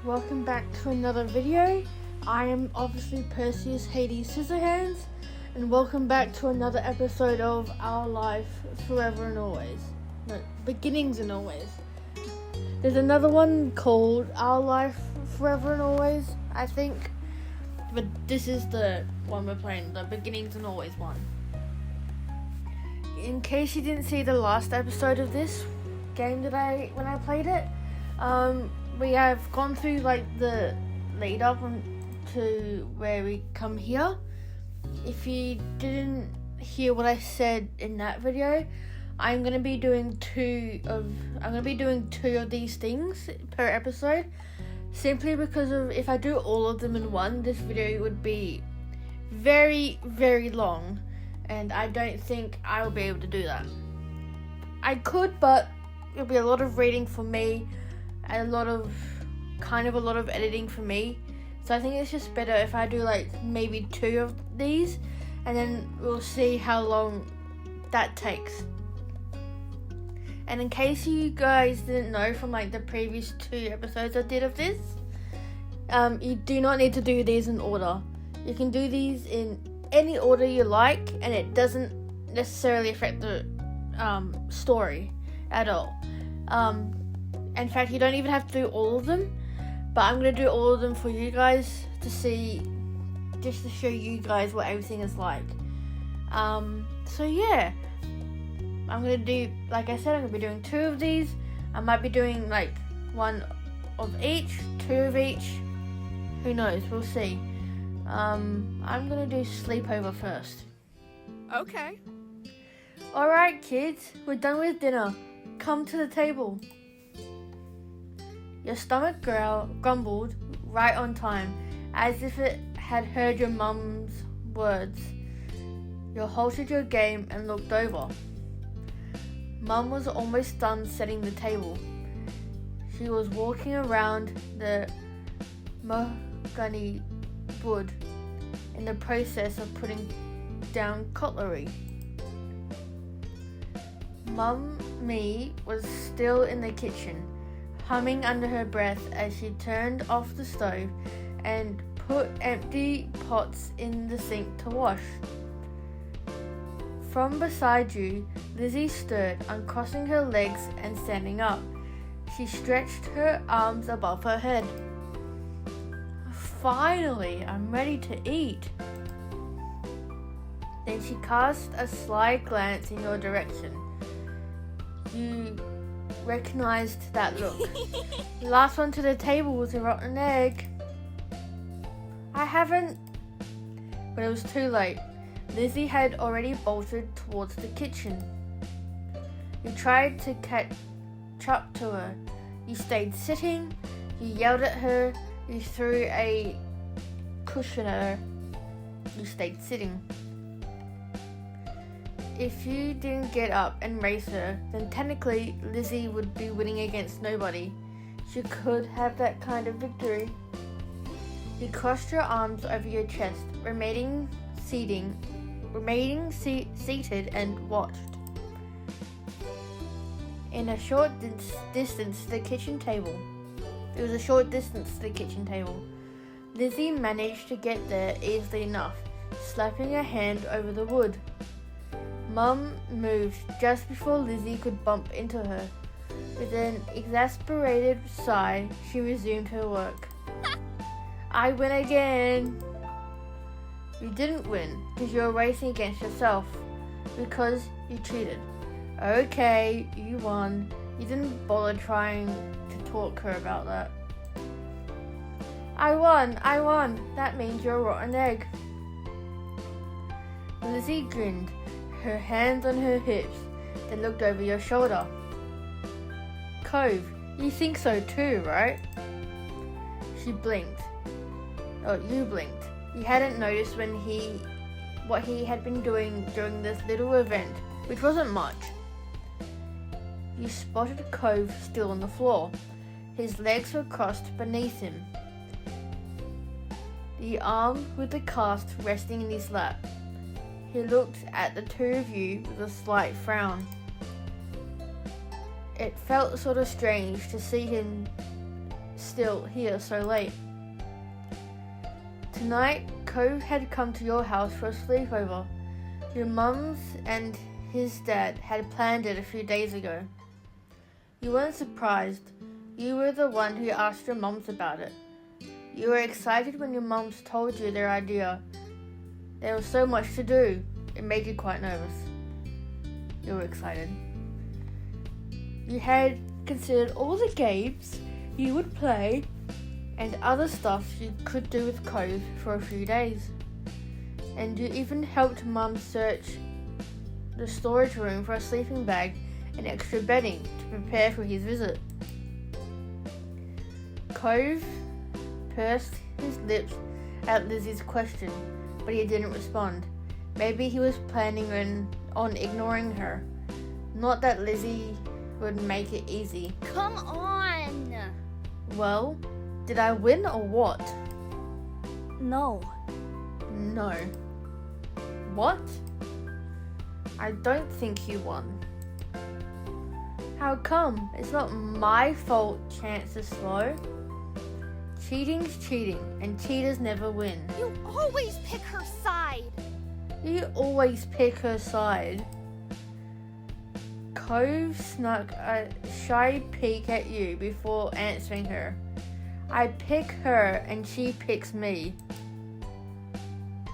welcome back to another video. I am obviously Perseus Hades Scissorhands, and welcome back to another episode of Our Life Forever and Always. No, Beginnings and Always. There's another one called Our Life Forever and Always, I think, but this is the one we're playing, the Beginnings and Always one. In case you didn't see the last episode of this game when I played it, we have gone through like the lead up to where we come here. If you didn't hear what I said in that video, I'm gonna be doing two of these things per episode, simply because of if I do all of them in one, this video would be very, very long, and I don't think I will be able to do that. I could, but it'll be a lot of reading for me and a lot of editing for me. So I think it's just better if I do like maybe two of these, and then we'll see how long that takes. And in case you guys didn't know from like the previous two episodes I did of this, you do not need to do these in order. You can do these in any order you like, and it doesn't necessarily affect the story at all. In fact, you don't even have to do all of them, but I'm going to do all of them for you guys to see, just to show you guys what everything is like. So yeah, I'm going to do, like I said, I'm going to be doing two of these. I might be doing like one of each, two of each, who knows, we'll see. I'm going to do Sleepover first. Okay. Alright kids, we're done with dinner. Come to the table. Your stomach grumbled right on time, as if it had heard your mum's words. You halted your game and looked over. Mum was almost done setting the table. She was walking around the mahogany wood in the process of putting down cutlery. Mummy was still in the kitchen, humming under her breath as she turned off the stove and put empty pots in the sink to wash. From beside you, Lizzie stirred, uncrossing her legs and standing up. She stretched her arms above her head. Finally, I'm ready to eat. Then she cast a sly glance in your direction. You recognized that look. The last one to the table was a rotten egg. I haven't... But it was too late. Lizzie had already bolted towards the kitchen. You tried to catch up to her. You stayed sitting. You yelled at her. You threw a cushion at her. You stayed sitting. If you didn't get up and race her, then technically Lizzie would be winning against nobody. She could have that kind of victory. You crossed your arms over your chest, remaining seated and watched. In a short distance to the kitchen table. It was a short distance to the kitchen table. Lizzie managed to get there easily enough, slapping her hand over the wood. Mum moved just before Lizzie could bump into her. With an exasperated sigh, she resumed her work. I win again! You didn't win, because you were racing against yourself. Because you cheated. Okay, you won. You didn't bother trying to talk her about that. I won! That means you're a rotten egg. Lizzie grinned, her hands on her hips, then looked over your shoulder. Cove, you think so too, right? She blinked. Oh, you blinked. You hadn't noticed what he had been doing during this little event, which wasn't much. You spotted Cove still on the floor. His legs were crossed beneath him, the arm with the cast resting in his lap. He looked at the two of you with a slight frown. It felt sort of strange to see him still here so late? Tonight, Cove had come to your house for a sleepover. Your mum's and his dad had planned it a few days ago. You weren't surprised. You were the one who asked your mums about it. You were excited when your mums told you their idea. There was so much to do. It made you quite nervous. You were excited. You had considered all the games you would play and other stuff you could do with Cove for a few days. And you even helped Mum search the storage room for a sleeping bag and extra bedding to prepare for his visit. Cove pursed his lips at Lizzie's question, but he didn't respond. Maybe he was planning on ignoring her. Not that Lizzie would make it easy. Come on! Well, did I win or what? No. No. What? I don't think you won. How come? It's not my fault chance is slow. Cheating's cheating, and cheaters never win. You always pick her side. You always pick her side. Cove snuck a shy peek at you before answering her. I pick her and she picks me.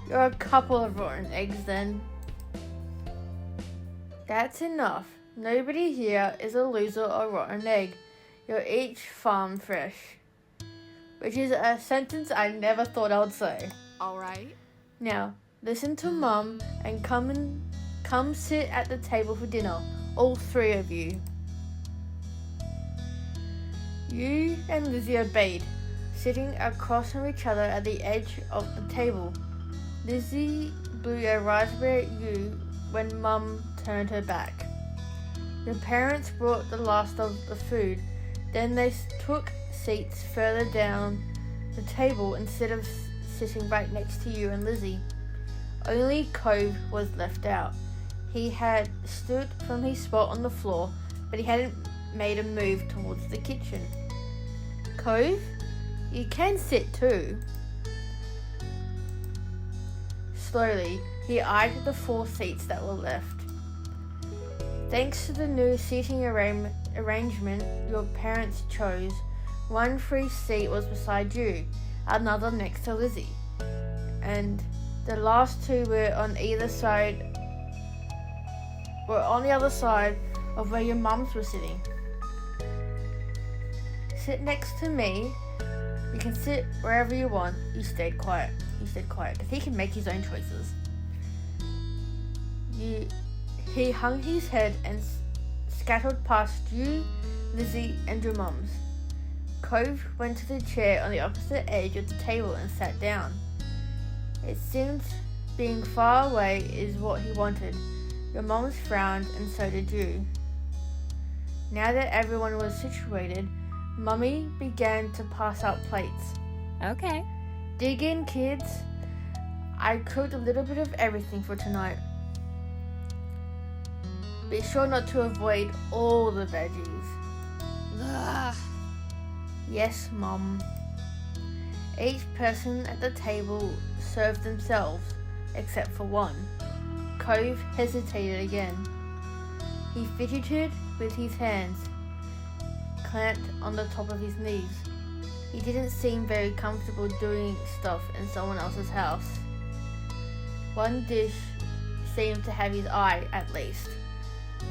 You're a couple of rotten eggs then. That's enough. Nobody here is a loser or rotten egg. You're each farm fresh. Which is a sentence I never thought I would say. Alright. Now, listen to Mum and come sit at the table for dinner. All three of you. You and Lizzie obeyed, sitting across from each other at the edge of the table. Lizzie blew a raspberry at you when Mum turned her back. Your parents brought the last of the food. Then they took seats further down the table instead of sitting right next to you and Lizzie. Only Cove was left out. He had stood from his spot on the floor, but he hadn't made a move towards the kitchen. Cove, you can sit too. Slowly, he eyed the 4 seats that were left. Thanks to the new seating arrangement your parents chose, one free seat was beside you, another next to Lizzie, and the last 2 were on the other side of where your mums were sitting. Sit next to me. You can sit wherever you want. You stayed quiet because he can make his own choices. He hung his head and scattered past you, Lizzie, and your mums. Cove went to the chair on the opposite edge of the table and sat down. It seemed being far away is what he wanted. Your mums frowned and so did you. Now that everyone was situated, Mummy began to pass out plates. Okay. Dig in, kids. I cooked a little bit of everything for tonight. Be sure not to avoid all the veggies. Ugh. Yes, Mum. Each person at the table served themselves, except for one. Cove hesitated again. He fidgeted with his hands clamped on the top of his knees. He didn't seem very comfortable doing stuff in someone else's house. One dish seemed to have his eye, at least.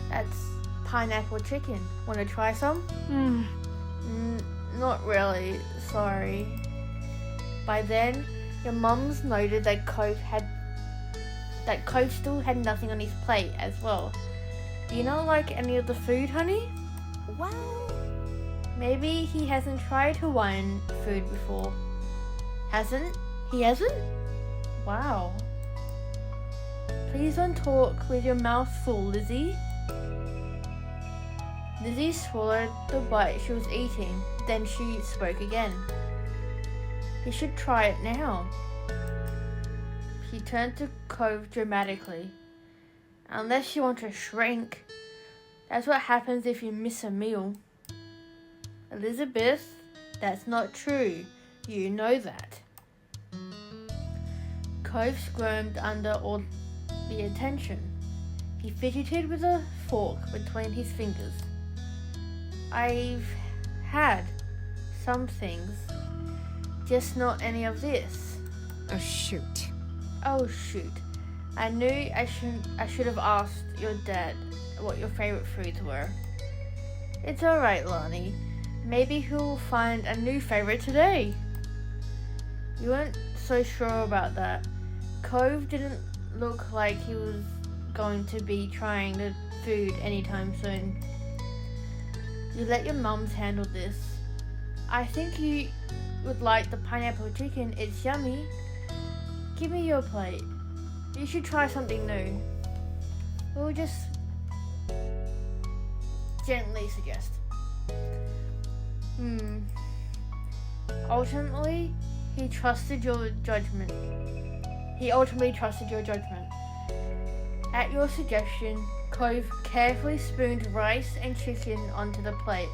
That's pineapple chicken. Want to try some? Not really, sorry. By then, your mums noted that Cove still had nothing on his plate as well. Do you not like any of the food, honey? Well, maybe he hasn't tried Hawaiian food before. Hasn't? He hasn't? Wow. Please don't talk with your mouth full, Lizzie. Lizzie swallowed the bite she was eating, then she spoke again. You should try it now. She turned to Cove dramatically. Unless you want to shrink. That's what happens if you miss a meal. Elizabeth, That's not true. You know that. Cove squirmed under all the attention. He fidgeted with a fork between his fingers. I've had some things, just not any of this. Oh, shoot. Oh shoot. I knew I should have asked your dad what your favorite foods were. It's alright, Lonnie. Maybe he'll find a new favorite today. You weren't so sure about that. Cove didn't look like he was going to be trying the food anytime soon. You let your mums handle this. I think you would like the pineapple chicken. It's yummy. Give me your plate. You should try something new. We'll just gently suggest. Ultimately, he trusted your judgment. At your suggestion, Cove carefully spooned rice and chicken onto the plate.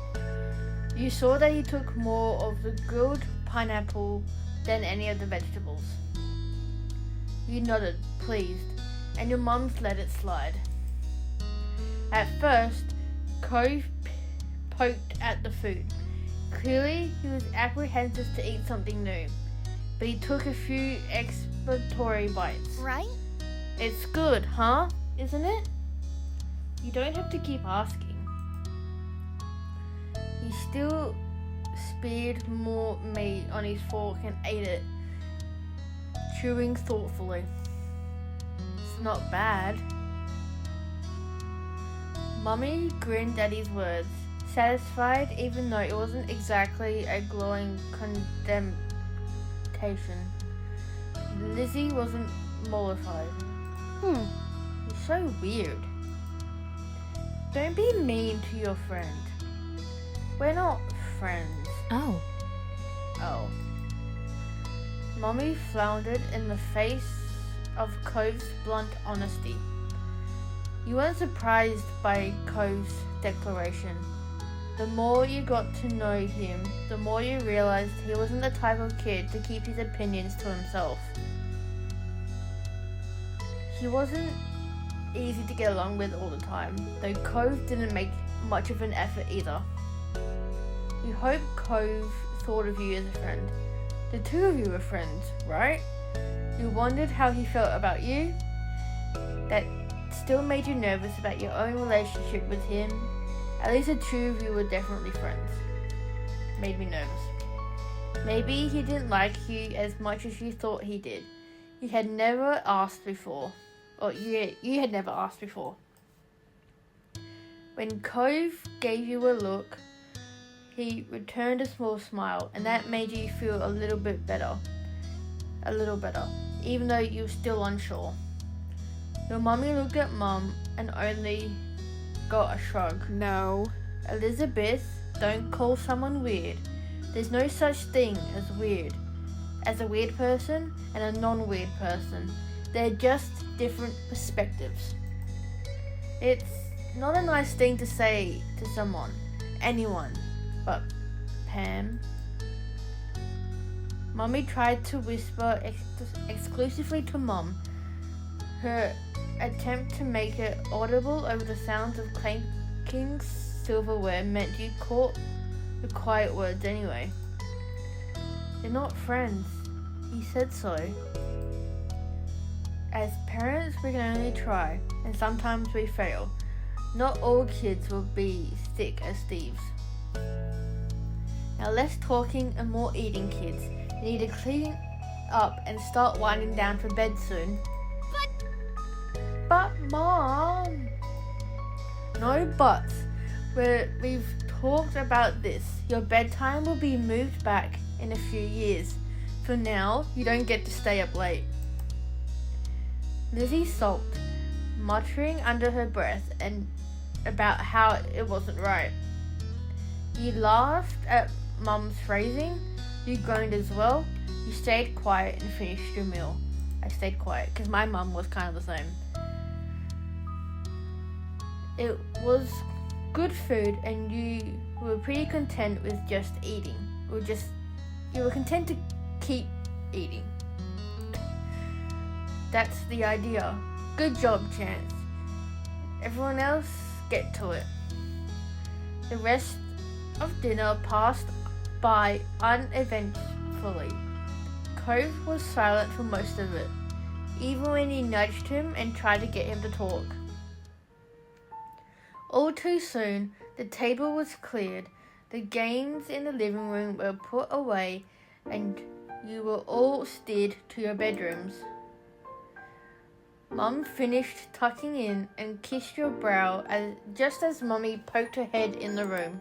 You saw that he took more of the grilled pineapple than any of the vegetables. You nodded, pleased, and your mums let it slide. At first, Cove poked at the food. Clearly, he was apprehensive to eat something new, but he took a few exploratory bites. Right? It's good, huh? Isn't it? You don't have to keep asking. He still speared more meat on his fork and ate it, chewing thoughtfully. It's not bad. Mummy grinned at his words, satisfied even though it wasn't exactly a glowing condemnation. Lizzie wasn't mollified. You're so weird. Don't be mean to your friend. We're not friends. Oh. Mommy floundered in the face of Cove's blunt honesty. You weren't surprised by Cove's declaration. The more you got to know him, the more you realized he wasn't the type of kid to keep his opinions to himself. He wasn't easy to get along with all the time, though Cove didn't make much of an effort either. You hope Cove thought of you as a friend. The two of you were friends, right? You wondered how he felt about you. That still made you nervous about your own relationship with him. At least the two of you were definitely friends. Made me nervous. Maybe he didn't like you as much as you thought he did. You had never asked before. Or you had never asked before. When Cove gave you a look, he returned a small smile, and that made you feel a little better, even though you were still unsure. Your mummy looked at Mum and only got a shrug. No. Elizabeth, don't call someone weird. There's no such thing as weird. As a weird person and a non-weird person. They're just different perspectives. It's not a nice thing to say to someone, anyone, but Pam. Mummy tried to whisper exclusively to Mum. Her attempt to make it audible over the sounds of clanking silverware meant you caught the quiet words anyway. They're not friends. He said so. As parents, we can only try, and sometimes we fail. Not all kids will be thick as thieves. Now less talking and more eating, kids. You need to clean up and start winding down for bed soon. But Mom! No buts. We've talked about this. Your bedtime will be moved back in a few years. For now, you don't get to stay up late. Lizzie sulked, muttering under her breath and about how it wasn't right. You laughed at Mum's phrasing. You groaned as well. You stayed quiet and finished your meal. I stayed quiet because my mum was kind of the same. It was good food and you were pretty content with just eating. you were content to keep eating. That's the idea. Good job, Chance. Everyone else, get to it. The rest of dinner passed by uneventfully. Cove was silent for most of it, even when he nudged him and tried to get him to talk. All too soon, the table was cleared, the games in the living room were put away, and you were all steered to your bedrooms. Mum finished tucking in and kissed your brow just as Mummy poked her head in the room.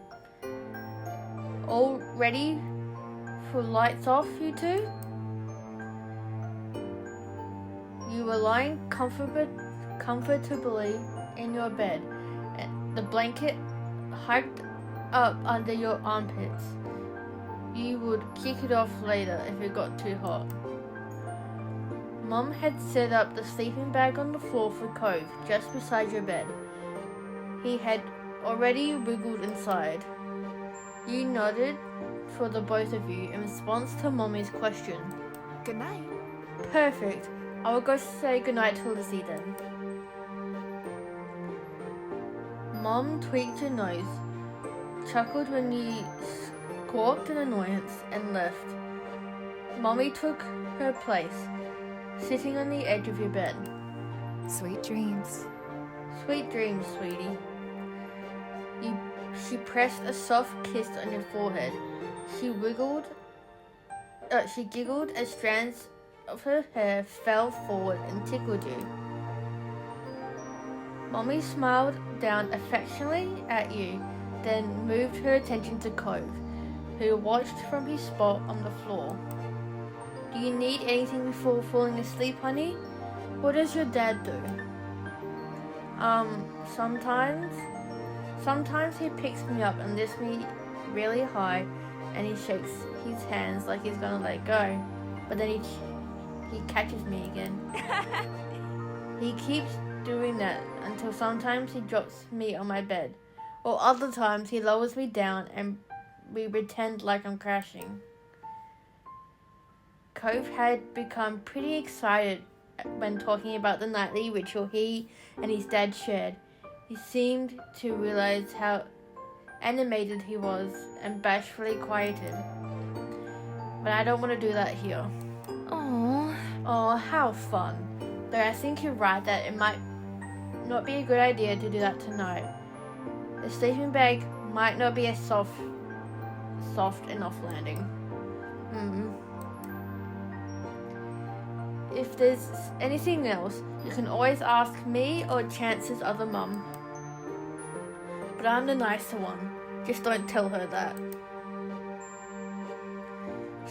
All ready for lights off, you two? You were lying comfortably in your bed, the blanket hiked up under your armpits. You would kick it off later if it got too hot. Mum had set up the sleeping bag on the floor for Cove, just beside your bed. He had already wiggled inside. You nodded for the both of you in response to Mummy's question. Good night. Perfect. I will go say goodnight to Lizzie then. Mum tweaked her nose, chuckled when you squawked in annoyance, and left. Mummy took her place, sitting on the edge of your bed. Sweet dreams. Sweet dreams, sweetie. She pressed a soft kiss on your forehead. She giggled as strands of her hair fell forward and tickled you. Mommy smiled down affectionately at you, then moved her attention to Cove, who watched from his spot on the floor. Do you need anything before falling asleep, honey? What does your dad do? Sometimes he picks me up and lifts me really high, and he shakes his hands like he's gonna let go, but then he catches me again. He keeps doing that until sometimes he drops me on my bed, or other times he lowers me down and we pretend like I'm crashing. Cove had become pretty excited when talking about the nightly ritual he and his dad shared. He seemed to realize how animated he was and bashfully quieted. But I don't want to do that here. Aww. Oh, how fun. Though I think you're right that it might not be a good idea to do that tonight. The sleeping bag might not be a soft enough landing. If there's anything else, you can always ask me or Chance's other mum. But I'm the nicer one. Just don't tell her that.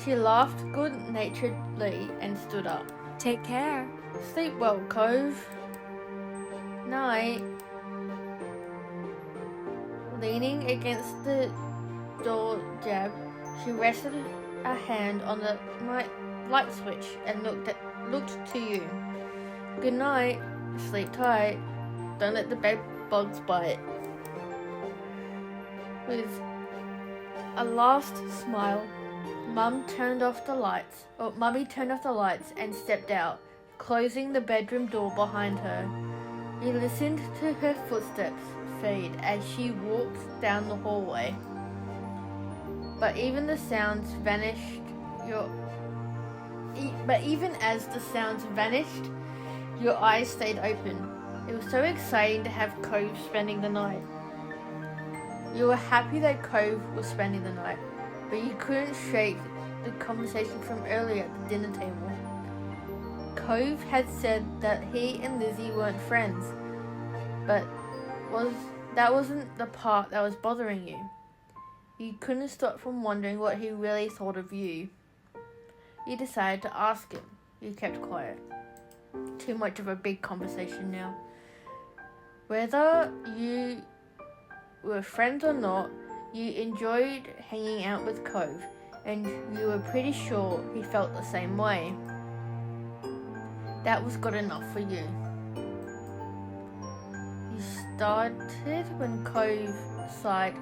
She laughed good-naturedly and stood up. Take care. Sleep well, Cove. Night. Leaning against the door jab, she rested a hand on the light switch and looked to you. Good night. Sleep tight. Don't let the bed bugs bite. With a last smile, Mummy turned off the lights and stepped out, closing the bedroom door behind her. You listened to her footsteps fade as she walked down the hallway. But even as the sounds vanished, your eyes stayed open. It was so exciting to have Cove spending the night. You were happy that Cove was spending the night, but you couldn't shake the conversation from earlier at the dinner table. Cove had said that he and Lizzie weren't friends, but that wasn't the part that was bothering you. You couldn't stop from wondering what he really thought of you. You decided to ask him. You kept quiet. Too much of a big conversation now. Whether you were friends or not, you enjoyed hanging out with Cove, and you were pretty sure he felt the same way. That was good enough for you. You started when Cove sighed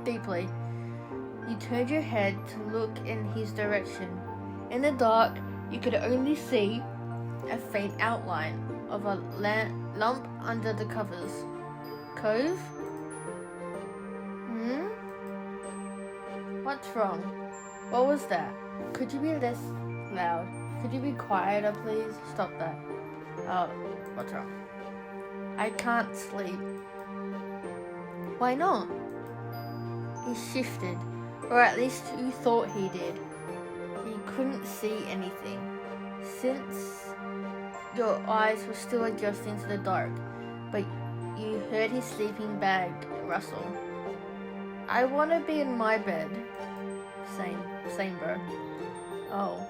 deeply. You turned your head to look in his direction. In the dark, you could only see a faint outline of a lump under the covers. Cove? What's wrong? What was that? Could you be less loud? Could you be quieter, please? Stop that. What's wrong? I can't sleep. Why not? He shifted, or at least you thought he did. He couldn't see anything, since your eyes were still adjusting to the dark, but you heard his sleeping bag rustle. I want to be in my bed. Same bro. Oh.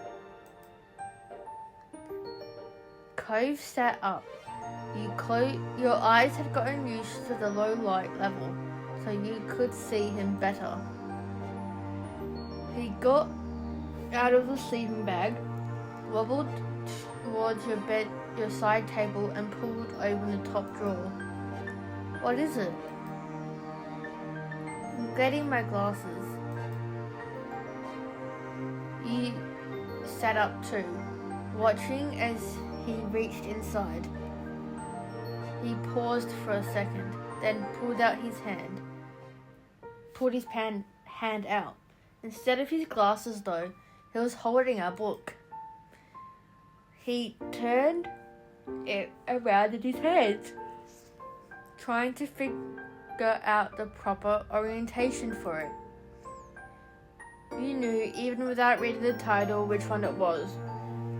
Cove sat up. Your eyes had gotten used to the low light level, so you could see him better. He got out of the sleeping bag, wobbled towards your side table, and pulled open the top drawer. What is it? I'm getting my glasses. You sat up too, watching as he reached inside. He paused for a second, then pulled his hand out. Instead of his glasses though, he was holding a book. He turned it around in his hands, trying to figure out the proper orientation for it. You knew, even without reading the title, which one it was.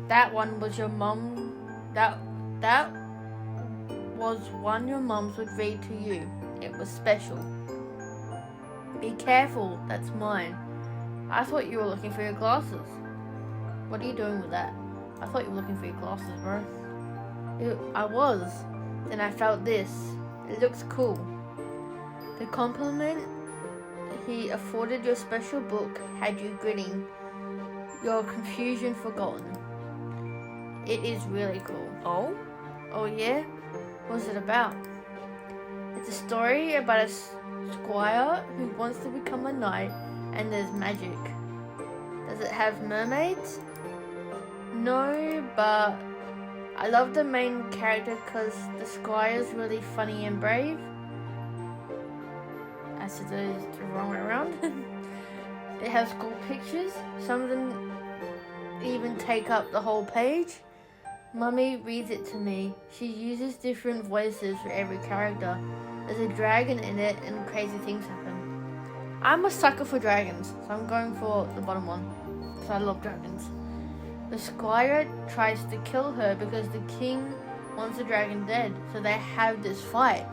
That one was your mum. That was one your mums would read to you. It was special. Be careful, that's mine. I thought you were looking for your glasses. What are you doing with that? I thought you were looking for your glasses, bro. I was. Then I felt this. It looks cool. The compliment he afforded your special book had you grinning, your confusion forgotten. It is really cool. Oh? Oh yeah? What's it about? It's a story about a squire who wants to become a knight, and there's magic. Does it have mermaids? No, but I love the main character because the squire's really funny and brave. As it is the wrong way around. It has cool pictures. Some of them even take up the whole page. Mummy reads it to me. She uses different voices for every character. There's a dragon in it and crazy things happen. I'm a sucker for dragons, so I'm going for the bottom one, because I love dragons. The squire tries to kill her because the king wants the dragon dead, so they have this fight.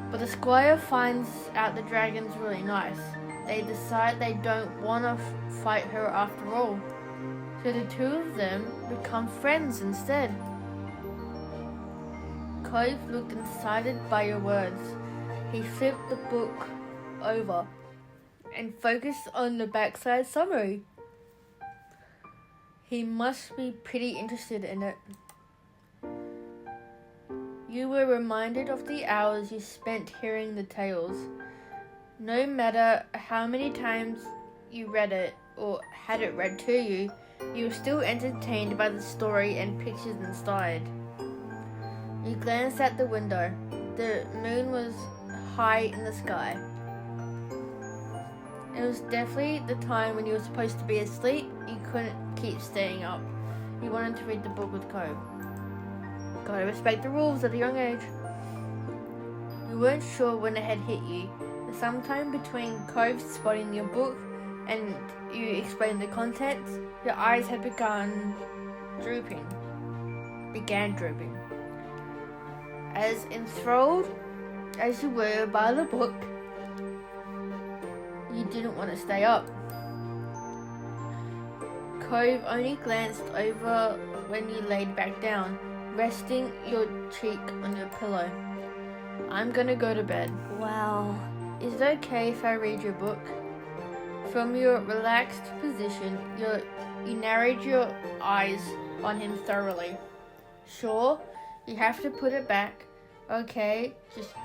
But the squire finds out the dragon's really nice. They decide they don't want to fight her after all. So the two of them become friends instead. Cove looked excited by your words. He flipped the book over and focused on the backside summary. He must be pretty interested in it. You were reminded of the hours you spent hearing the tales. No matter how many times you read it or had it read to you, you were still entertained by the story and pictures inside. You glanced at the window. The moon was high in the sky. It was definitely the time when you were supposed to be asleep. You couldn't keep staying up. You wanted to read the book with Cove. Gotta respect the rules at a young age. You weren't sure when it had hit you. Sometime between Cove spotting your book and you explained the contents, your eyes had began drooping. As enthralled as you were by the book, you didn't want to stay up. Cove only glanced over when you laid back down, resting your cheek on your pillow. I'm gonna go to bed. Well, is it okay if I read your book? From your relaxed position, you narrowed your eyes on him thoroughly. Sure, you have to put it back. Okay, just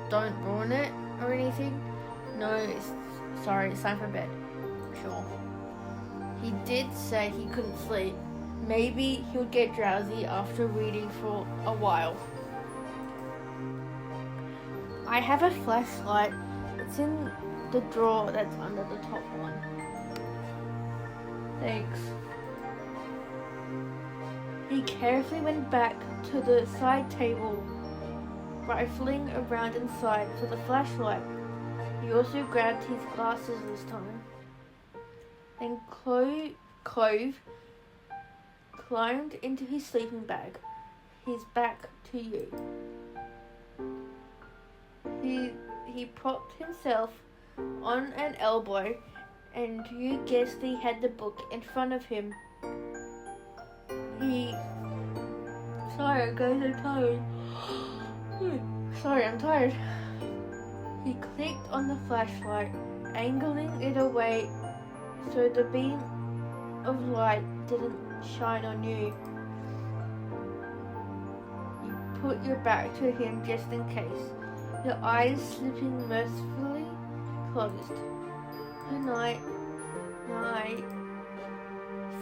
don't ruin it or anything. No, it's time for bed. Sure. He did say he couldn't sleep. Maybe he would get drowsy after reading for a while. I have a flashlight. It's in the drawer that's under the top one. Thanks. He carefully went back to the side table, rifling around inside for the flashlight. He also grabbed his glasses this time. Then Cove climbed into his sleeping bag, his back to you. He propped himself on an elbow, and you guessed he had the book in front of him. Sorry, I'm tired. He clicked on the flashlight, angling it away so the beam of light didn't shine on you. You put your back to him just in case, your eyes slipping mercifully closed. Good night. Night.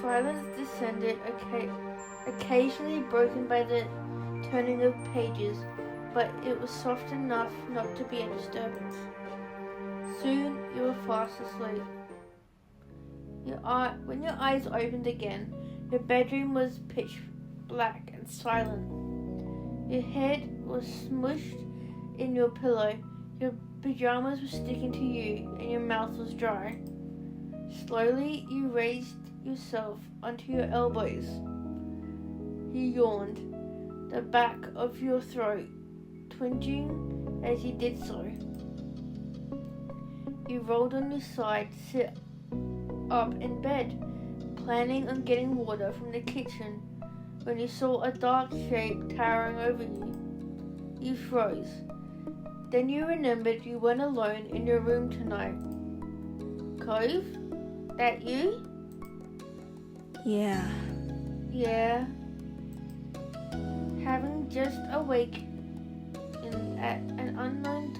Silence descended, occasionally broken by the turning of pages, but it was soft enough not to be a disturbance. Soon you were fast asleep. When your eyes opened again, your bedroom was pitch black and silent. Your head was smushed in your pillow, your pajamas were sticking to you, and your mouth was dry. Slowly you raised yourself onto your elbows. You yawned, the back of your throat twinging as you did so. You rolled on your side, sit up in bed, planning on getting water from the kitchen, when you saw a dark shape towering over you. You froze. Then you remembered you weren't alone in your room tonight. Cove? That you? Yeah. Yeah. Having just awake at an unknown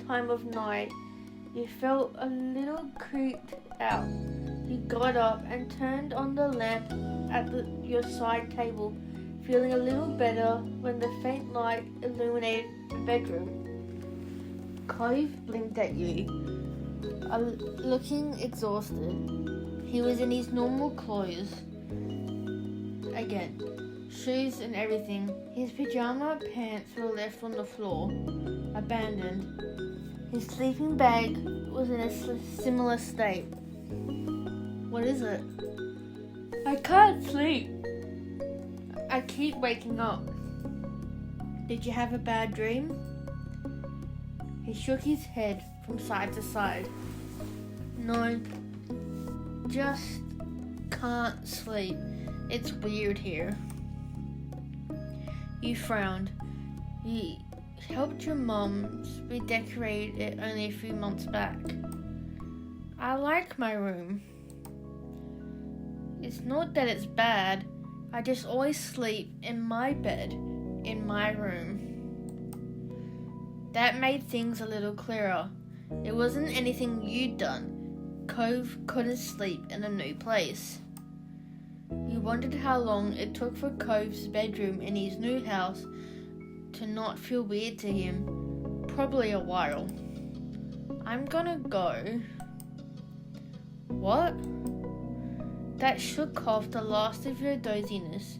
time of night, you felt a little creeped out. You got up and turned on the lamp at your side table, feeling a little better when the faint light illuminated the bedroom. Cove blinked at you, looking exhausted. He was in his normal clothes again, shoes and everything. His pajama pants were left on the floor, abandoned. His sleeping bag was in a similar state. What is it? I can't sleep. I keep waking up. Did you have a bad dream? He shook his head from side to side. No, just can't sleep. It's weird here. You frowned. You helped your mum redecorate it only a few months back. I like my room. It's not that it's bad. I just always sleep in my bed, in my room. That made things a little clearer. It wasn't anything you'd done. Cove couldn't sleep in a new place. You wondered how long it took for Cove's bedroom in his new house to not feel weird to him. Probably a while. I'm gonna go. What? That shook off the last of your doziness.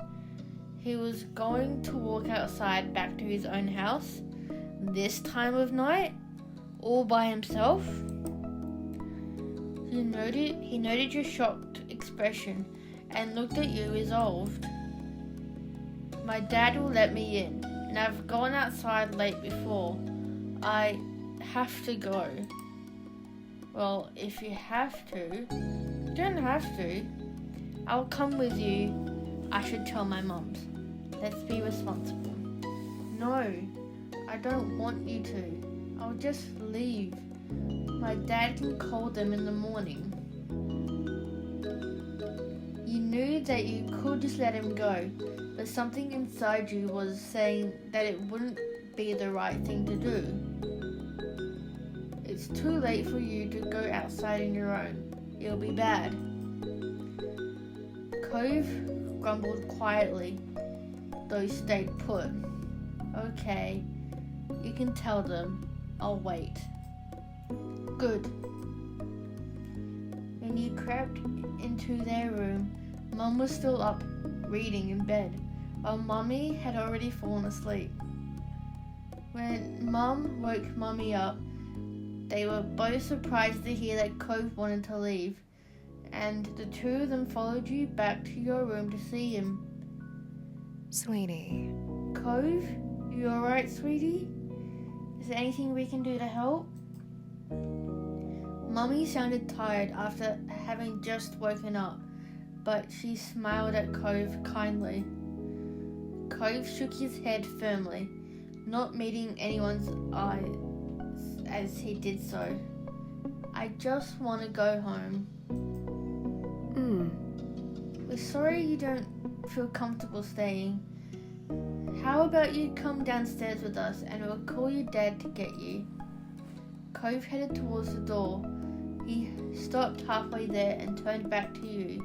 He was going to walk outside back to his own house, this time of night, all by himself. He noted your shocked expression and looked at you resolved. My dad will let me in, and I've gone outside late before. I have to go. Well, if you have to, you don't have to. I'll come with you. I should tell my mums. Let's be responsible. No, I don't want you to. I'll just leave. My dad can call them in the morning. You knew that you could just let him go, but something inside you was saying that it wouldn't be the right thing to do. It's too late for you to go outside on your own. It'll be bad. Cove grumbled quietly, though stayed put. Okay, you can tell them. I'll wait. Good. When you crept into their room, Mum was still up, reading in bed, while Mummy had already fallen asleep. When Mum woke Mummy up, they were both surprised to hear that Cove wanted to leave, and the two of them followed you back to your room to see him. Sweetie. Cove, you alright, sweetie? Is there anything we can do to help? Mummy sounded tired after having just woken up, but she smiled at Cove kindly. Cove shook his head firmly, not meeting anyone's eyes as he did so. I just want to go home. We're sorry you don't feel comfortable staying. How about you come downstairs with us and we'll call your dad to get you? Cove headed towards the door. He stopped halfway there and turned back to you.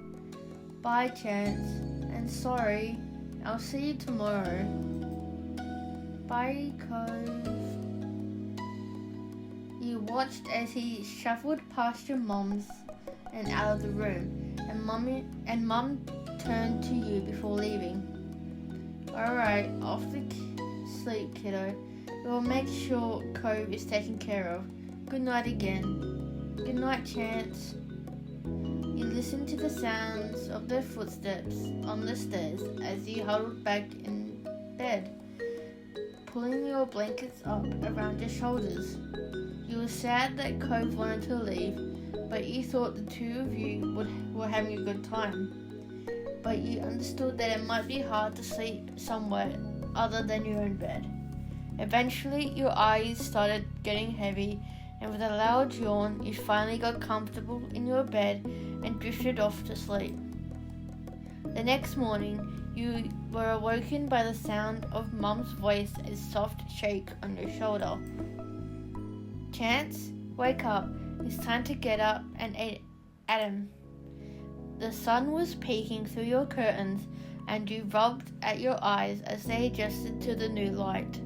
Bye, Chance, and sorry. I'll see you tomorrow. Bye, Cove. You watched as he shuffled past your mum's and out of the room, and Mum turned to you before leaving. Alright, off to sleep, kiddo. We'll make sure Cove is taken care of. Good night again. Good night, Chance. You listened to the sounds of their footsteps on the stairs as you huddled back in bed, pulling your blankets up around your shoulders. You were sad that Cove wanted to leave, but you thought the two of you were having a good time. But you understood that it might be hard to sleep somewhere other than your own bed. Eventually, your eyes started getting heavy, and with a loud yawn, you finally got comfortable in your bed and drifted off to sleep. The next morning, you were awoken by the sound of Mum's voice and soft shake on your shoulder. Chance, wake up. It's time to get up and eat Adam. The sun was peeking through your curtains, and you rubbed at your eyes as they adjusted to the new light.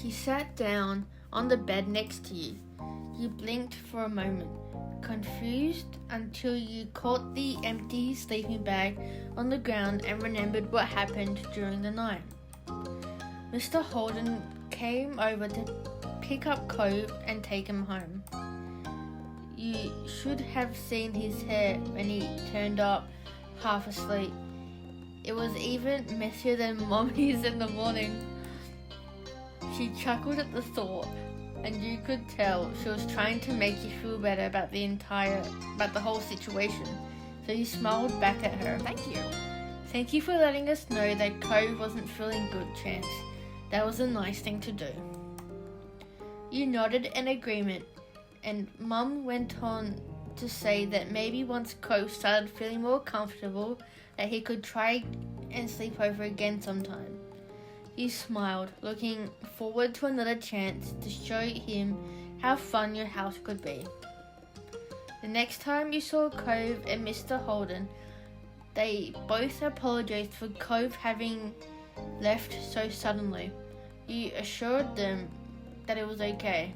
She sat down on the bed next to you. You blinked for a moment, confused, until you caught the empty sleeping bag on the ground and remembered what happened during the night. Mr. Holden came over to pick up Cove and take him home. You should have seen his hair when he turned up half asleep. It was even messier than Mommy's in the morning. She chuckled at the thought, and you could tell she was trying to make you feel better about the whole situation. So you smiled back at her. Thank you. Thank you for letting us know that Cove wasn't feeling good, Chance. That was a nice thing to do. You nodded in agreement, and Mum went on to say that maybe once Cove started feeling more comfortable, that he could try and sleep over again sometime. You smiled, looking forward to another chance to show him how fun your house could be. The next time you saw Cove and Mr. Holden, they both apologized for Cove having left so suddenly. You assured them that it was okay.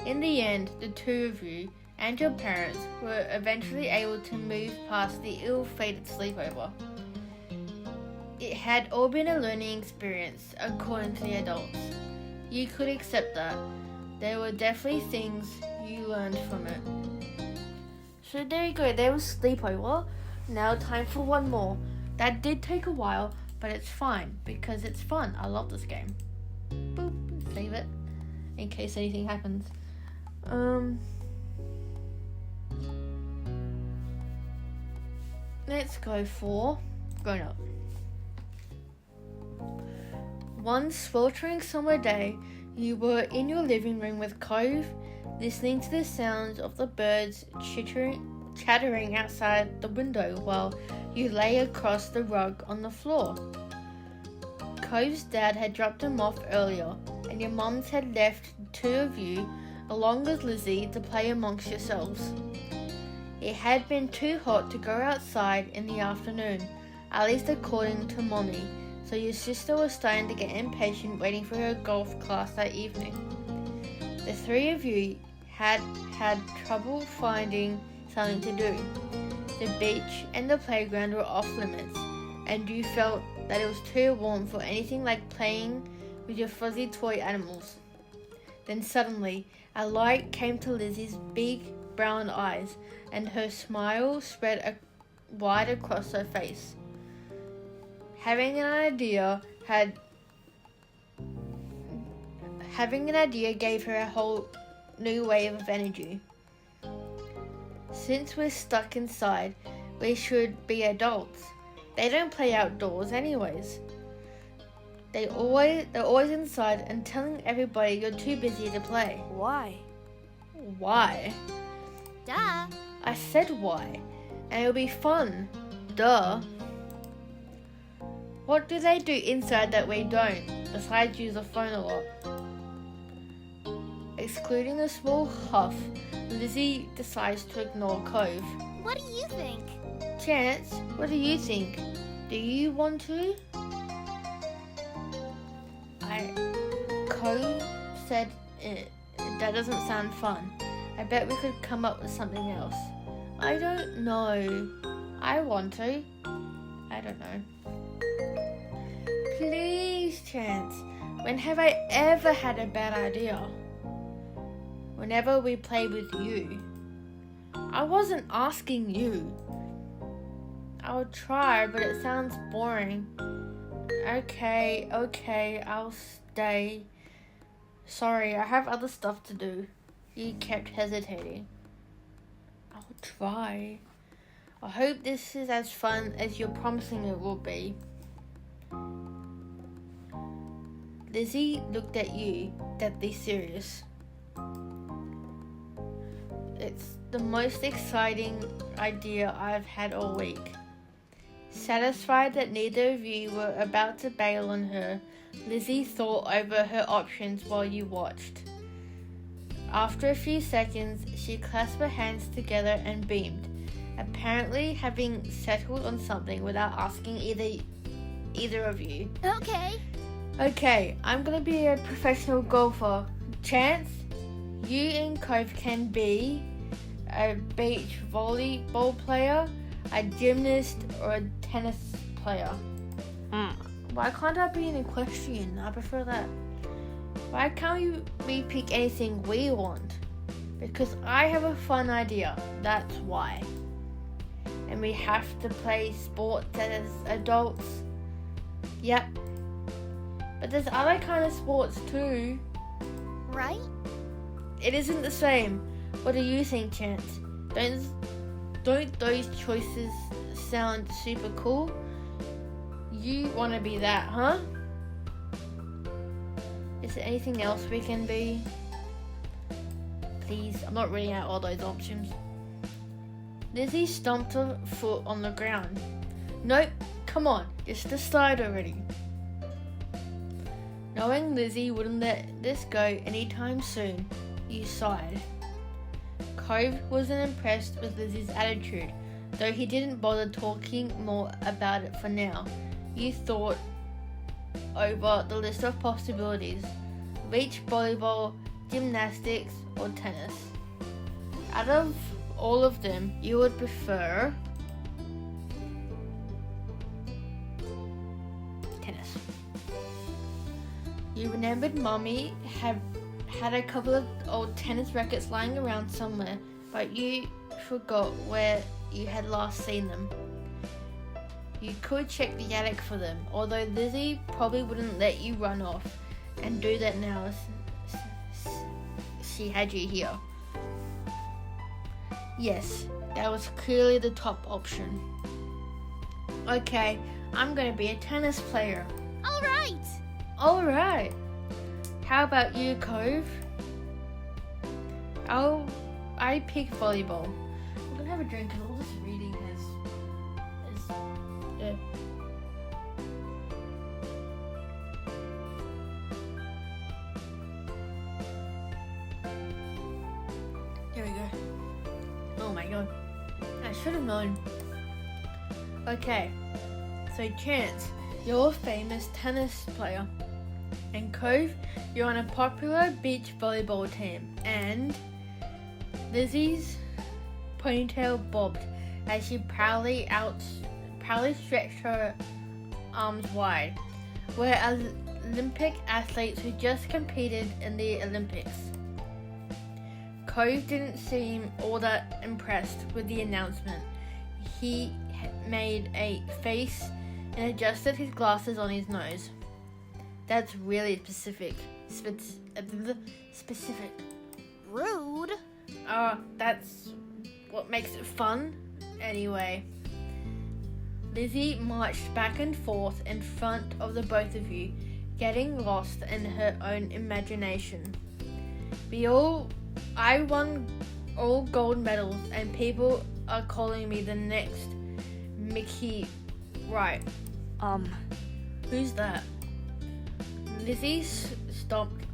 In the end, the two of you and your parents were eventually able to move past the ill-fated sleepover. It had all been a learning experience, according to the adults. You could accept that. There were definitely things you learned from it. So there you go, there was Sleepover. Now time for one more. That did take a while, but it's fine, because it's fun. I love this game. Boop, save it, in case anything happens. Let's go for Grown Up. One sweltering summer day, you were in your living room with Cove, listening to the sounds of the birds chattering outside the window while you lay across the rug on the floor. Cove's dad had dropped him off earlier, and your mums had left the two of you, along with Lizzie, to play amongst yourselves. It had been too hot to go outside in the afternoon, at least according to Mommy, so your sister was starting to get impatient waiting for her golf class that evening. The three of you had trouble finding something to do. The beach and the playground were off limits, and you felt that it was too warm for anything like playing with your fuzzy toy animals. Then suddenly, a light came to Lizzie's big brown eyes, and her smile spread wide across her face. Having an idea gave her a whole new wave of energy. Since we're stuck inside, we should be adults. They don't play outdoors anyways. They're always inside and telling everybody you're too busy to play. Why? Why? Duh. I said why. And it'll be fun. Duh. What do they do inside that we don't, besides use the phone a lot? Excluding a small huff, Lizzie decides to ignore Cove. What do you think? Chance, what do you think? Do you want to? Cove said that doesn't sound fun. I bet we could come up with something else. I don't know. I want to. I don't know. Please, Chance. When have I ever had a bad idea? Whenever we play with you. I wasn't asking you. I'll try, but it sounds boring. Okay, I'll stay. Sorry, I have other stuff to do. You kept hesitating. I'll try. I hope this is as fun as you're promising it will be. Lizzie looked at you, deadly serious. It's the most exciting idea I've had all week. Satisfied that neither of you were about to bail on her, Lizzie thought over her options while you watched. After a few seconds, she clasped her hands together and beamed, apparently having settled on something without asking either of you. Okay, I'm gonna be a professional golfer. Chance, you and Cove can be a beach volleyball player, a gymnast, or a tennis player. Why can't I be an equestrian? I prefer that. Why can't we pick anything we want? Because I have a fun idea, that's why. And we have to play sports as adults. Yep. But there's other kind of sports too. Right? It isn't the same. What do you think, Chance? Don't those choices sound super cool? You want to be that, huh? Is there anything else we can be? Please, I'm not reading out all those options. Lizzie stomped her foot on the ground. Nope, come on, just decide already. Knowing Lizzie wouldn't let this go anytime soon, you sighed. Cove wasn't impressed with Lizzie's attitude, though he didn't bother talking more about it for now. You thought over the list of possibilities: beach volleyball, gymnastics, or tennis. Out of all of them, you would prefer tennis. You remembered Mommy had a couple of old tennis rackets lying around somewhere, but you forgot where you had last seen them. You could check the attic for them, although Lizzie probably wouldn't let you run off and do that now she had you here. Yes, that was clearly the top option. Okay, I'm gonna be a tennis player. Alright. How about you, Cove? I pick volleyball. I'm gonna have a drink because all this reading is yo. I should have known. Okay, so Chance, you're a famous tennis player. And Cove, you're on a popular beach volleyball team. And Lizzie's ponytail bobbed as she proudly stretched her arms wide. We're Olympic athletes who just competed in the Olympics. Cove didn't seem all that impressed with the announcement. He made a face and adjusted his glasses on his nose. That's really specific. Specific. Rude. That's what makes it fun. Anyway. Lizzie marched back and forth in front of the both of you, getting lost in her own imagination. I won all gold medals and people are calling me the next Mickey Wright. Who's that? Lizzie stopped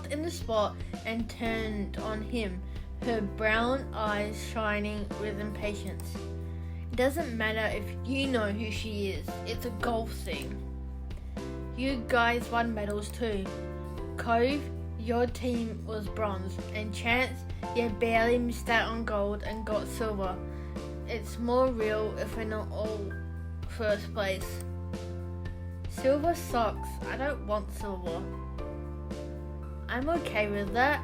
in the spot and turned on him, her brown eyes shining with impatience. It doesn't matter if you know who she is, it's a golf thing. You guys won medals too. Cove, your team was bronze, and Chance, you barely missed out on gold and got silver. It's more real if we're not all first place. Silver sucks. I don't want silver. I'm okay with that.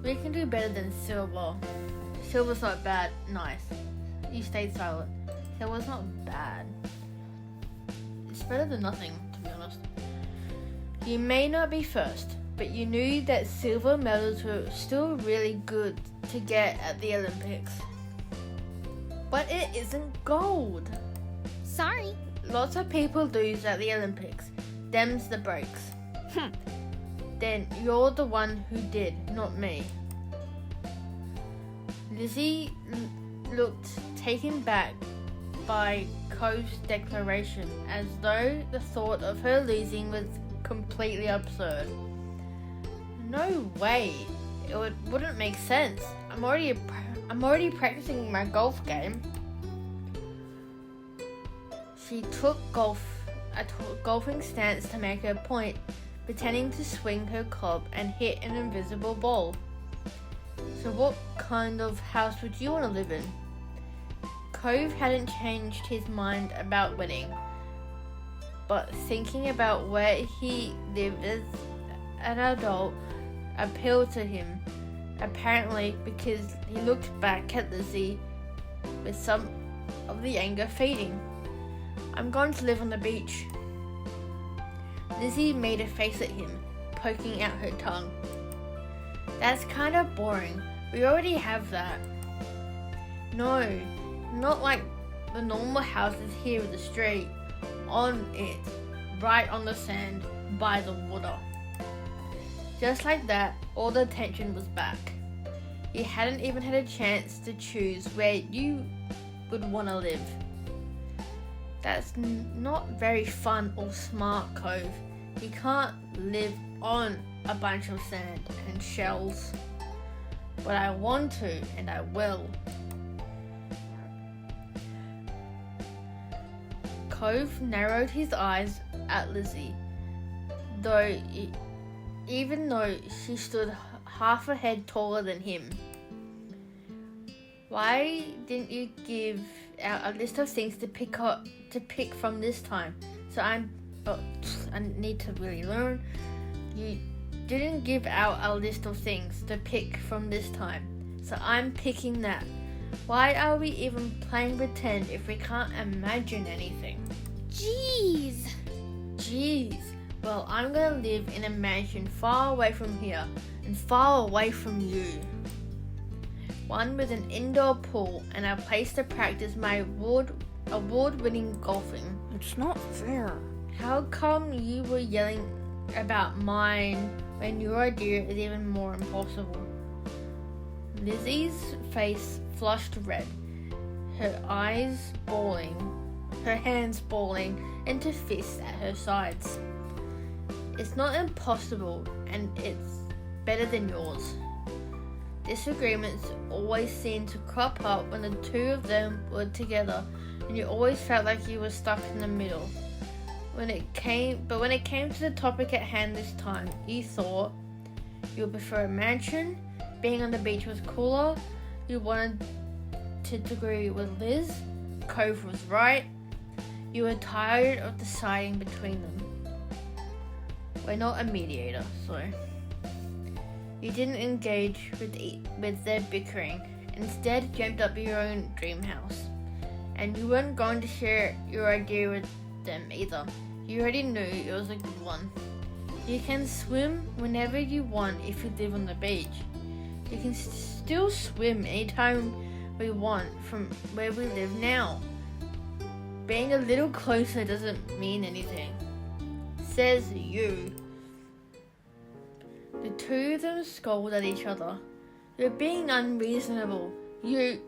We can do better than silver. Silver's not bad. Nice. You stayed silent. Silver's not bad. It's better than nothing, to be honest. You may not be first, but you knew that silver medals were still really good to get at the Olympics. But it isn't gold. Sorry. Lots of people lose at the Olympics. Them's the breaks. Then you're the one who did, not me. Lizzie looked taken back by Cove's declaration, as though the thought of her losing was completely absurd. No way. It wouldn't make sense. I'm already practicing my golf game. She took a golfing stance to make her point, pretending to swing her club and hit an invisible ball. So what kind of house would you want to live in? Cove hadn't changed his mind about winning, but thinking about where he lived as an adult appealed to him, apparently because he looked back at Lizzie with some of the anger fading. I'm going to live on the beach. Lizzie made a face at him, poking out her tongue. That's kind of boring. We already have that. No, not like the normal houses here in the street. On it, right on the sand, by the water. Just like that, all the tension was back. You hadn't even had a chance to choose where you would want to live. That's not very fun or smart, Cove. You can't live on a bunch of sand and shells. But I want to, and I will. Cove narrowed his eyes at Lizzie, even though she stood half a head taller than him. Why didn't you give out a list of things to pick from this time? I need to really learn. You didn't give out a list of things to pick from this time, so I'm picking that. Why are we even playing pretend if we can't imagine anything? Jeez. Well, I'm gonna live in a mansion far away from here and far away from you. One with an indoor pool and a place to practice my award-winning golfing. It's not fair. How come you were yelling about mine when your idea is even more impossible? Lizzie's face flushed red, her hands balling into fists at her sides. It's not impossible, and it's better than yours. Disagreements always seemed to crop up when the two of them were together, and you always felt like you were stuck in the middle. When it came to the topic at hand this time, you thought you would prefer a mansion, being on the beach was cooler, you wanted to agree with Liz, Cove was right, you were tired of deciding between them. We're not a mediator, so you didn't engage with their bickering, instead dreamt up your own dream house. And you weren't going to share your idea with them either. You already knew it was a good one. You can swim whenever you want if you live on the beach. You can still swim anytime we want from where we live now. Being a little closer doesn't mean anything. Says you. The two of them scold at each other. You're being unreasonable. You...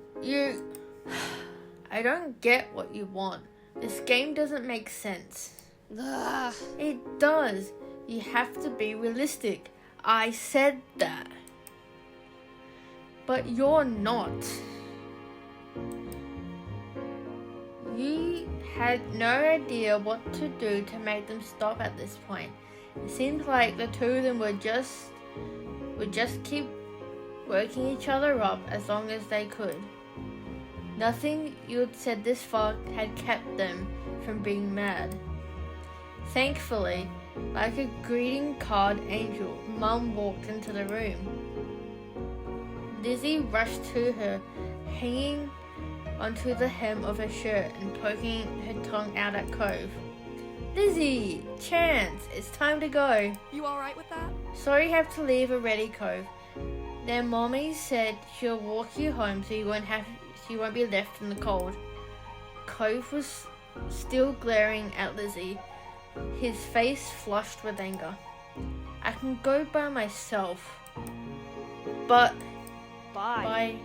I don't get what you want. This game doesn't make sense. Ugh. It does. You have to be realistic. I said that. But you're not. You had no idea what to do to make them stop at this point. It seemed like the two of them would just keep working each other up as long as they could. Nothing you had said this far had kept them from being mad. Thankfully, like a greeting card angel, Mum walked into the room. Lizzie rushed to her, hanging onto the hem of her shirt and poking her tongue out at Cove. Lizzie! Chance! It's time to go. You alright with that? Sorry you have to leave already, Cove. Their mommy said she'll walk you home so you won't be left in the cold. Cove was still glaring at Lizzie, his face flushed with anger. I can go by myself. But... Bye,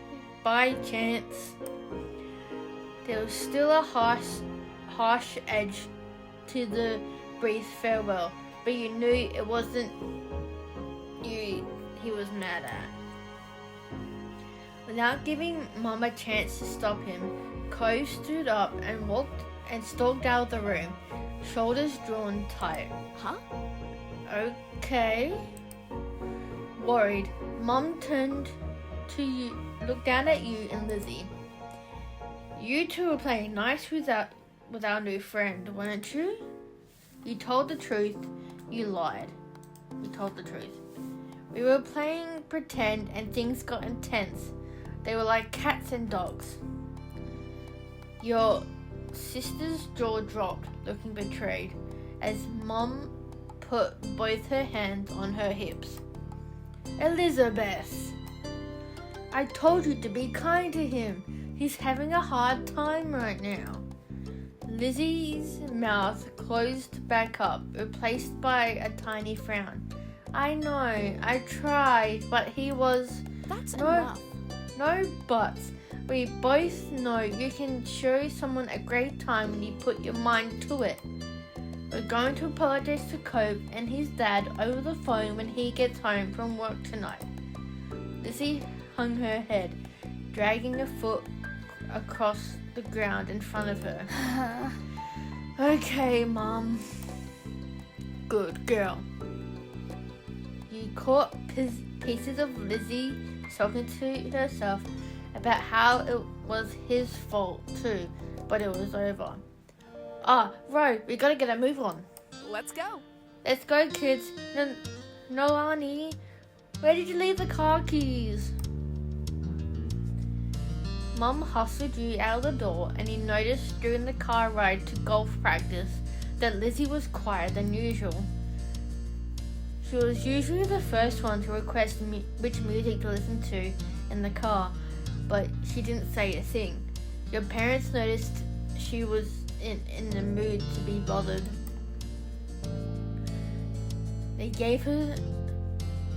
Chance. There was still a harsh edge to the brief farewell, but you knew it wasn't you he was mad at. Without giving Mum a chance to stop him, Cove stood up and stalked out of the room, shoulders drawn tight. Huh? Okay. Worried, Mum turned to you, looked down at you and Lizzie. You two were playing nice with our new friend, weren't you? You told the truth. You lied. You told the truth. We were playing pretend and things got intense. They were like cats and dogs. Your sister's jaw dropped, looking betrayed, as Mum put both her hands on her hips. Elizabeth! I told you to be kind to him. He's having a hard time right now. Lizzie's mouth closed back up, replaced by a tiny frown. I know, I tried, but he was... That's enough. No buts. We both know you can show someone a great time when you put your mind to it. We're going to apologize to Cove and his dad over the phone when he gets home from work tonight. Lizzie hung her head, dragging a foot across the ground in front of her. Okay, Mum. Good girl. You caught pieces of Lizzie talking to herself about how it was his fault too, but it was over. Ro, we gotta get a move on. Let's go. Let's go, kids. No, Annie. Where did you leave the car keys? Mum hustled you out of the door, and you noticed during the car ride to golf practice that Lizzie was quieter than usual. She was usually the first one to request which music to listen to in the car, but she didn't say a thing. Your parents noticed she was in the mood to be bothered. They gave her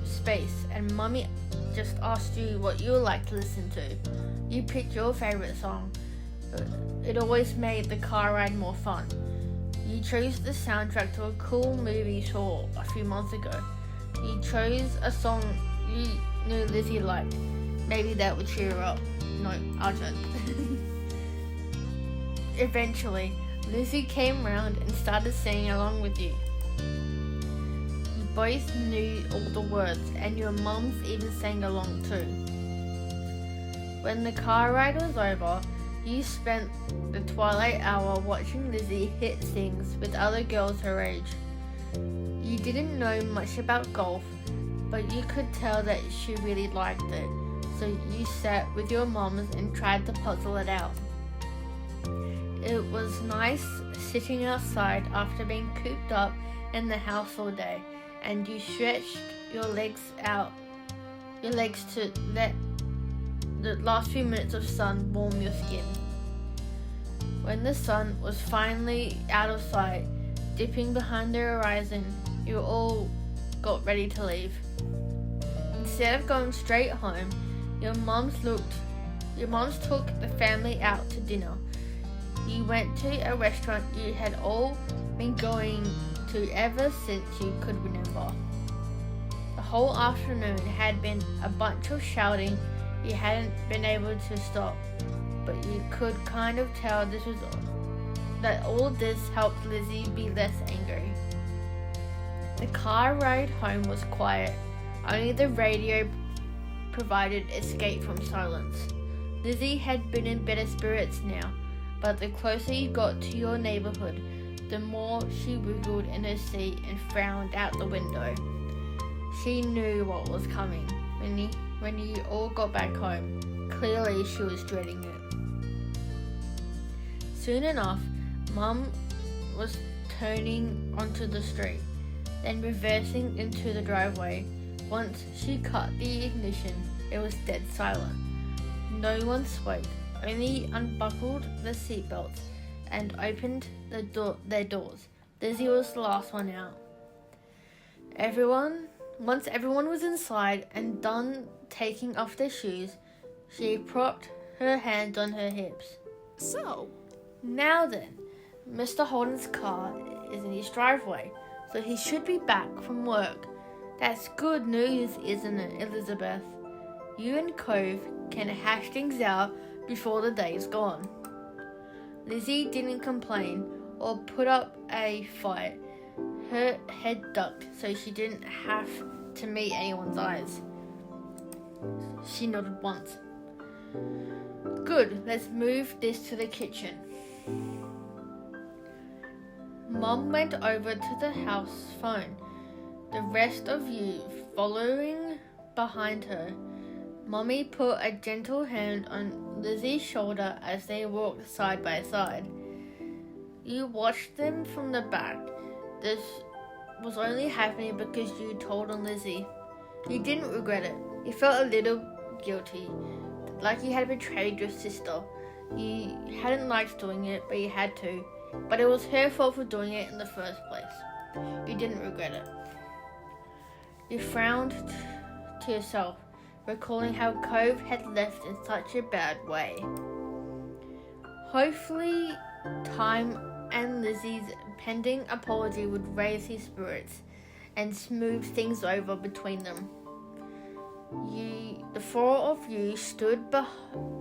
space, and Mummy just asked you what you would like to listen to. You picked your favorite song. It always made the car ride more fun. You chose the soundtrack to a cool movie you saw a few months ago. You chose a song you knew Lizzie liked. Maybe that would cheer her up. No, Arjun. Eventually, Lizzie came round and started singing along with you. You both knew all the words, and your mums even sang along too. When the car ride was over, you spent the twilight hour watching Lizzie hit things with other girls her age. You didn't know much about golf, but you could tell that she really liked it, so you sat with your mums and tried to puzzle it out. It was nice sitting outside after being cooped up in the house all day, and you stretched your legs to let the last few minutes of sun warm your skin. When the sun was finally out of sight, dipping behind the horizon, you all got ready to leave. Instead of going straight home, your mums took the family out to dinner. You went to a restaurant you had all been going to ever since you could remember. The whole afternoon had been a bunch of shouting you hadn't been able to stop, but you could kind of tell that all this helped Lizzie be less angry. The car ride home was quiet. Only the radio provided escape from silence. Lizzie had been in better spirits now, but the closer you got to your neighborhood, the more she wiggled in her seat and frowned out the window. She knew what was coming when you all got back home. Clearly she was dreading it. Soon enough, Mum was turning onto the street, then reversing into the driveway. Once she cut the ignition, it was dead silent. No one spoke, only unbuckled the seatbelts and opened their doors. Lizzie was the last one out. Once everyone was inside and done taking off their shoes, she propped her hands on her hips. So, Now then, Mr. Holden's car is in his driveway, so he should be back from work. That's good news, isn't it, Elizabeth? You and Cove can hash things out before the day's gone. Lizzie didn't complain or put up a fight. Her head ducked so she didn't have to meet anyone's eyes. She nodded once. Good, let's move this to the kitchen. Mum went over to the house phone, the rest of you following behind her. Mummy put a gentle hand on Lizzie's shoulder as they walked side by side. You watched them from the back. This was only happening because you told on Lizzie. You didn't regret it. You felt a little guilty, like you had betrayed your sister. You hadn't liked doing it, but you had to. But it was her fault for doing it in the first place. You didn't regret it. You frowned to yourself, recalling how Cove had left in such a bad way. Hopefully, time and Lizzie's pending apology would raise his spirits and smooth things over between them. The four of you stood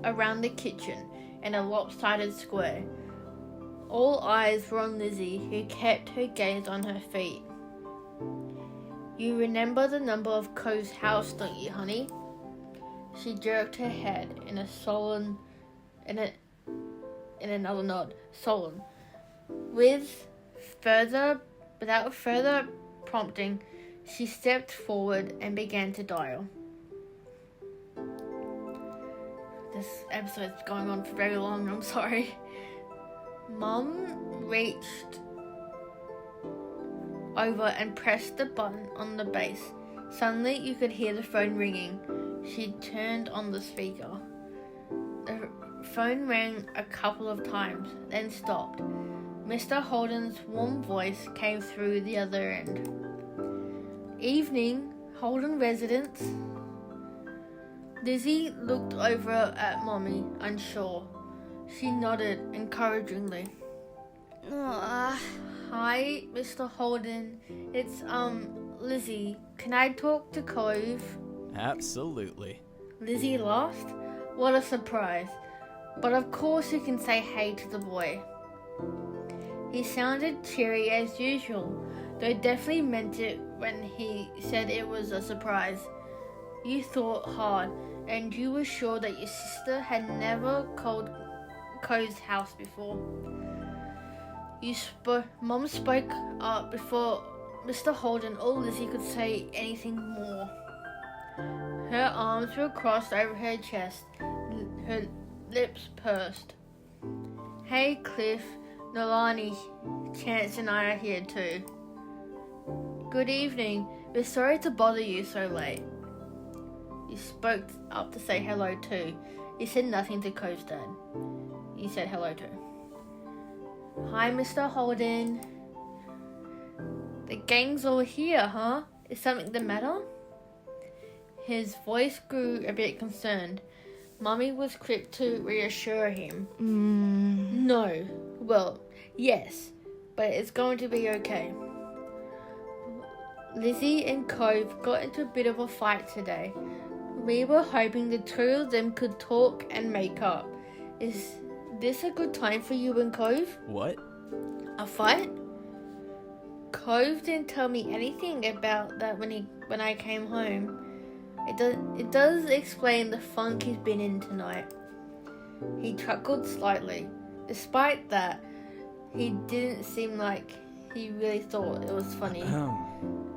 around the kitchen in a lopsided square. All eyes were on Lizzie, who kept her gaze on her feet. You remember the number of Cove's house, don't you, honey? She jerked her head in another nod, solemn. Without further prompting, she stepped forward and began to dial. This episode's going on for very long, I'm sorry. Mum reached over and pressed the button on the base. Suddenly, you could hear the phone ringing. She turned on the speaker. The phone rang a couple of times, then stopped. Mr. Holden's warm voice came through the other end. Evening, Holden residence. Lizzie looked over at Mommy, unsure. She nodded encouragingly. Hi, Mr. Holden. It's, Lizzie. Can I talk to Cove? Absolutely. Lizzie laughed. What a surprise. But of course you can say hey to the boy. He sounded cheery as usual, though definitely meant it when he said it was a surprise. You thought hard, and you were sure that your sister had never called Cove's house before. Mom spoke up before Mr. Holden or Lizzie could say anything more. Her arms were crossed over her chest, her lips pursed. Hey Cliff, Nolani, Chance and I are here too. Good evening. We're sorry to bother you so late. You spoke up to say hello too. You said nothing to Cove's dad. You said hello too. Hi, Mr. Holden. The gang's all here, huh? Is something the matter? His voice grew a bit concerned. Mummy was quick to reassure him. No. Well, yes, but it's going to be okay. Lizzie and Cove got into a bit of a fight today. We were hoping the two of them could talk and make up. Is this a good time for you and Cove? What? A fight? Cove didn't tell me anything about that when I came home. It does explain the funk he's been in tonight. He chuckled slightly. Despite that, he didn't seem like he really thought it was funny.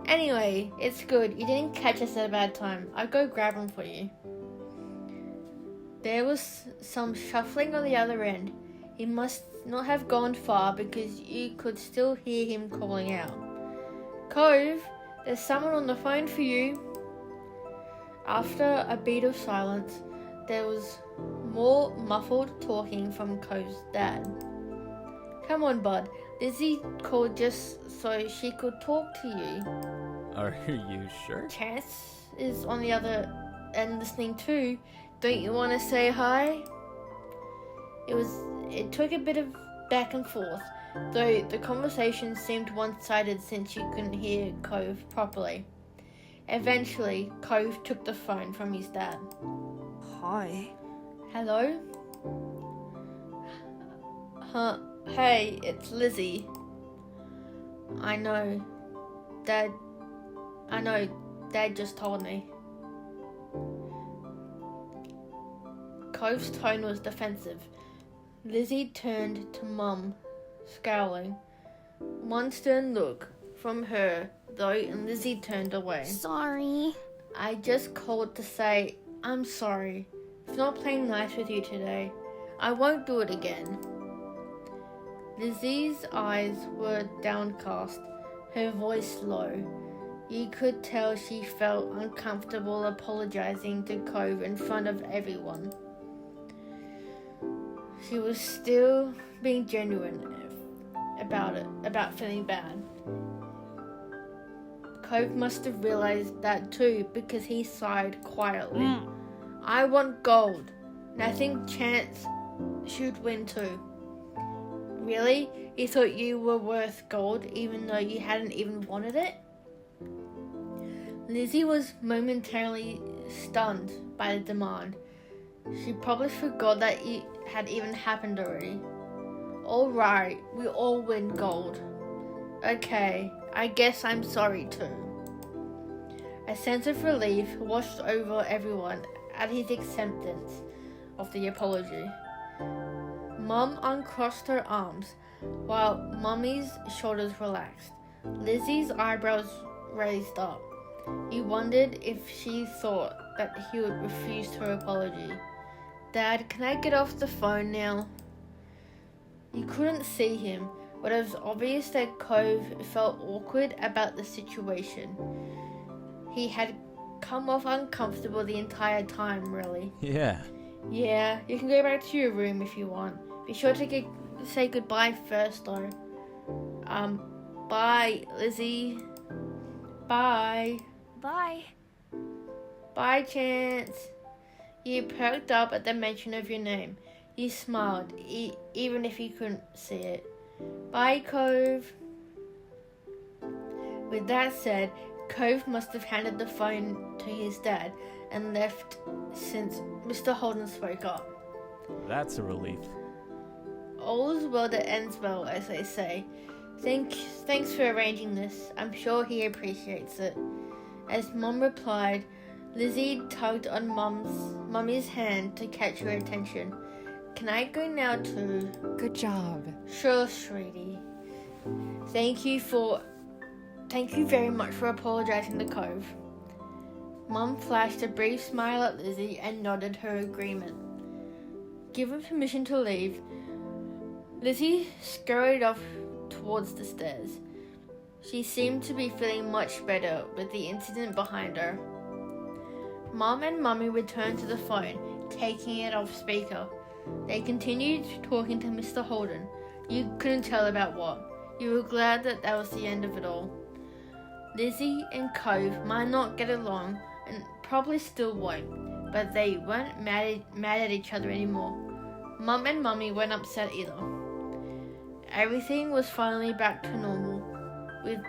Anyway, it's good. You didn't catch us at a bad time. I'll go grab him for you. There was some shuffling on the other end. He must not have gone far because you could still hear him calling out. Cove, there's someone on the phone for you. After a beat of silence, there was more muffled talking from Cove's dad. Come on, bud. Lizzie called just so she could talk to you. Are you sure? Chance is on the other end listening too. Don't you want to say hi? It took a bit of back and forth, though the conversation seemed one-sided since you couldn't hear Cove properly. Eventually, Cove took the phone from his dad. Hi. Hello? Hey, it's Lizzie. I know. Dad just told me. Cove's tone was defensive. Lizzie turned to Mum, scowling. One stern look from her, though, and Lizzie turned away. Sorry. I just called to say I'm sorry for not playing nice with you today. I won't do it again. Lizzie's eyes were downcast, her voice low. You could tell she felt uncomfortable apologizing to Cove in front of everyone. She was still being genuine about feeling bad. Cove must have realized that too because he sighed quietly. I want gold, and I think Chance should win too. Really? You thought you were worth gold even though you hadn't even wanted it? Lizzie was momentarily stunned by the demand. She probably forgot that it had even happened already. Alright, we all win gold. Okay, I guess I'm sorry too. A sense of relief washed over everyone at his acceptance of the apology. Mum uncrossed her arms while Mummy's shoulders relaxed. Lizzie's eyebrows raised up. He wondered if she thought that he would refuse her apology. Dad, can I get off the phone now? You couldn't see him, but it was obvious that Cove felt awkward about the situation. He had come off uncomfortable the entire time, really. Yeah. Yeah, you can go back to your room if you want. Be sure to say goodbye first, though. Bye, Lizzie. Bye. Bye. Bye, Chance. You perked up at the mention of your name. You smiled, even if you couldn't see it. Bye, Cove. With that said, Cove must have handed the phone to his dad and left since Mr. Holden spoke up. That's a relief. All is well that ends well, as they say. Thanks for arranging this. I'm sure he appreciates it. As Mum replied, Lizzie tugged on Mummy's hand to catch her attention. Can I go now too? Good job. Sure, sweetie. Thank you very much for apologizing to Cove. Mum flashed a brief smile at Lizzie and nodded her agreement. Given permission to leave, Lizzie scurried off towards the stairs. She seemed to be feeling much better with the incident behind her. Mum and Mummy returned to the phone, taking it off speaker. They continued talking to Mr. Holden. You couldn't tell about what. You were glad that was the end of it all. Lizzie and Cove might not get along, and probably still won't, but they weren't mad at each other anymore. Mum and Mummy weren't upset either. Everything was finally back to normal. With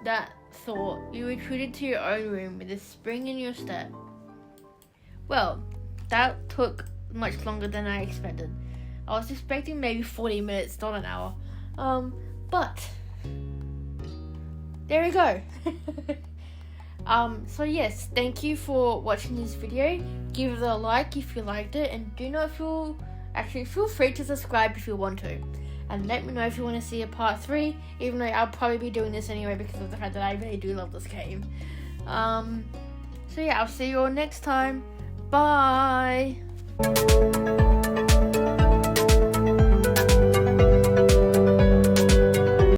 that thought, you retreated to your own room with a spring in your step. Well, that took much longer than I expected. I was expecting maybe 40 minutes, not an hour. But there we go. So yes, thank you for watching this video. Give it a like if you liked it, and feel free to subscribe if you want to. And let me know if you want to see a part 3, even though I'll probably be doing this anyway because of the fact that I really do love this game. So yeah, I'll see you all next time. Bye!